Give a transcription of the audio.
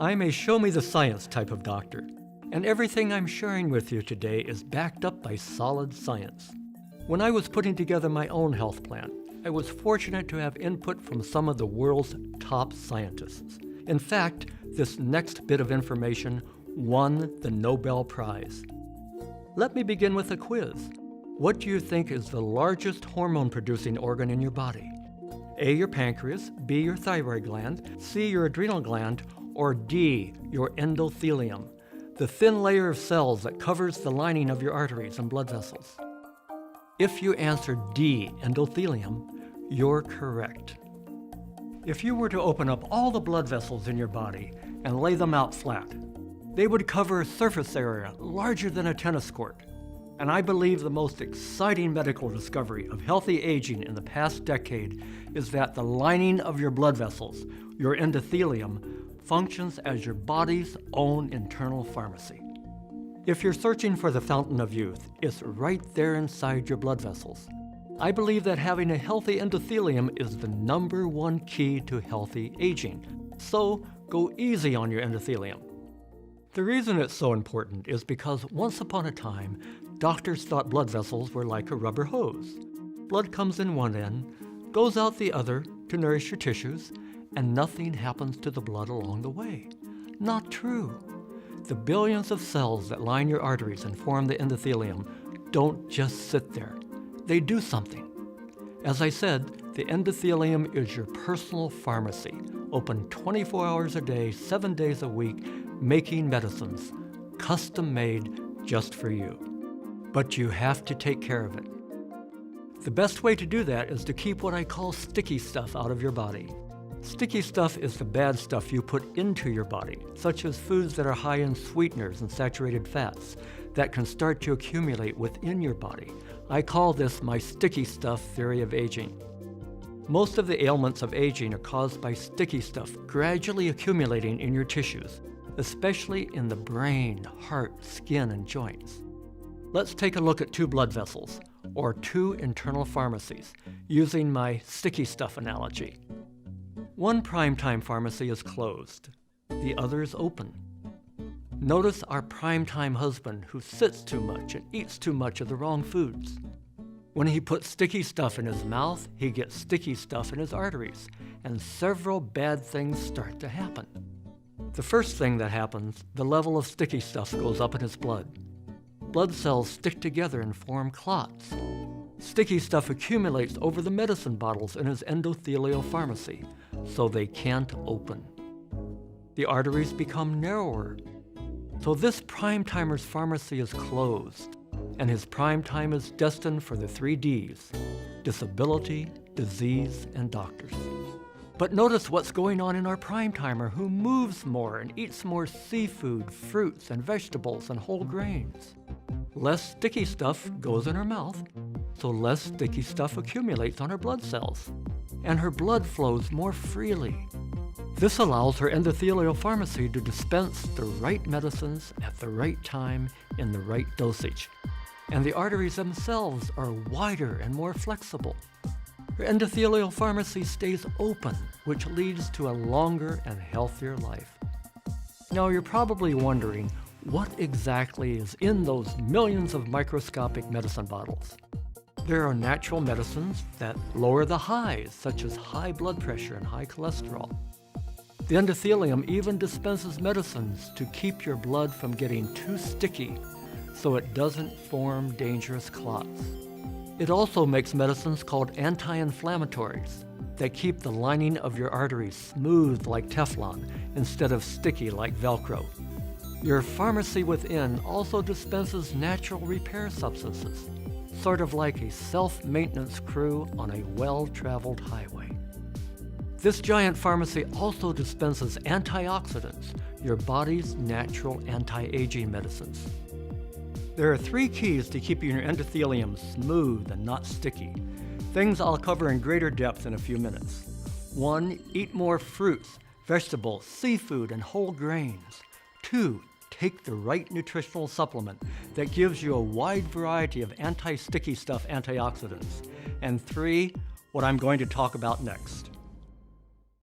I'm a show-me-the-science type of doctor, and everything I'm sharing with you today is backed up by solid science. When I was putting together my own health plan, I was fortunate to have input from some of the world's top scientists. In fact, this next bit of information won the Nobel Prize. Let me begin with a quiz. What do you think is the largest hormone-producing organ in your body? A, your pancreas, B, your thyroid gland, C, your adrenal gland, or D, your endothelium, the thin layer of cells that covers the lining of your arteries and blood vessels. If you answer D, endothelium, you're correct. If you were to open up all the blood vessels in your body and lay them out flat, they would cover a surface area larger than a tennis court. And I believe the most exciting medical discovery of healthy aging in the past decade is that the lining of your blood vessels, your endothelium, functions as your body's own internal pharmacy. If you're searching for the fountain of youth, it's right there inside your blood vessels. I believe that having a healthy endothelium is the #1 key to healthy aging. So go easy on your endothelium. The reason it's so important is because once upon a time, doctors thought blood vessels were like a rubber hose. Blood comes in one end, goes out the other to nourish your tissues, and nothing happens to the blood along the way. Not true. The billions of cells that line your arteries and form the endothelium don't just sit there. They do something. As I said, the endothelium is your personal pharmacy, open 24 hours a day, 7 days a week, making medicines, custom made just for you. But you have to take care of it. The best way to do that is to keep what I call sticky stuff out of your body. Sticky stuff is the bad stuff you put into your body, such as foods that are high in sweeteners and saturated fats that can start to accumulate within your body. I call this my sticky stuff theory of aging. Most of the ailments of aging are caused by sticky stuff gradually accumulating in your tissues, especially in the brain, heart, skin, and joints. Let's take a look at 2 blood vessels, or 2 internal pharmacies, using my sticky stuff analogy. One primetime pharmacy is closed, the other is open. Notice our primetime husband who sits too much and eats too much of the wrong foods. When he puts sticky stuff in his mouth, he gets sticky stuff in his arteries, and several bad things start to happen. The first thing that happens, the level of sticky stuff goes up in his blood. Blood cells stick together and form clots. Sticky stuff accumulates over the medicine bottles in his endothelial pharmacy, so they can't open. The arteries become narrower. So this prime-timer's pharmacy is closed, and his prime time is destined for the 3 Ds: disability, disease, and doctors. But notice what's going on in our prime-timer who moves more and eats more seafood, fruits, and vegetables and whole grains. Less sticky stuff goes in her mouth, so less sticky stuff accumulates on her blood cells, and her blood flows more freely. This allows her endothelial pharmacy to dispense the right medicines at the right time in the right dosage, and the arteries themselves are wider and more flexible. Her endothelial pharmacy stays open, which leads to a longer and healthier life. Now you're probably wondering, what exactly is in those millions of microscopic medicine bottles? There are natural medicines that lower the highs, such as high blood pressure and high cholesterol. The endothelium even dispenses medicines to keep your blood from getting too sticky so it doesn't form dangerous clots. It also makes medicines called anti-inflammatories that keep the lining of your arteries smooth like Teflon instead of sticky like Velcro. Your pharmacy within also dispenses natural repair substances, sort of like a self-maintenance crew on a well-traveled highway. This giant pharmacy also dispenses antioxidants, your body's natural anti-aging medicines. There are 3 keys to keeping your endothelium smooth and not sticky, things I'll cover in greater depth in a few minutes. 1, eat more fruits, vegetables, seafood, and whole grains. 2, take the right nutritional supplement that gives you a wide variety of anti-sticky stuff antioxidants. And 3, what I'm going to talk about next.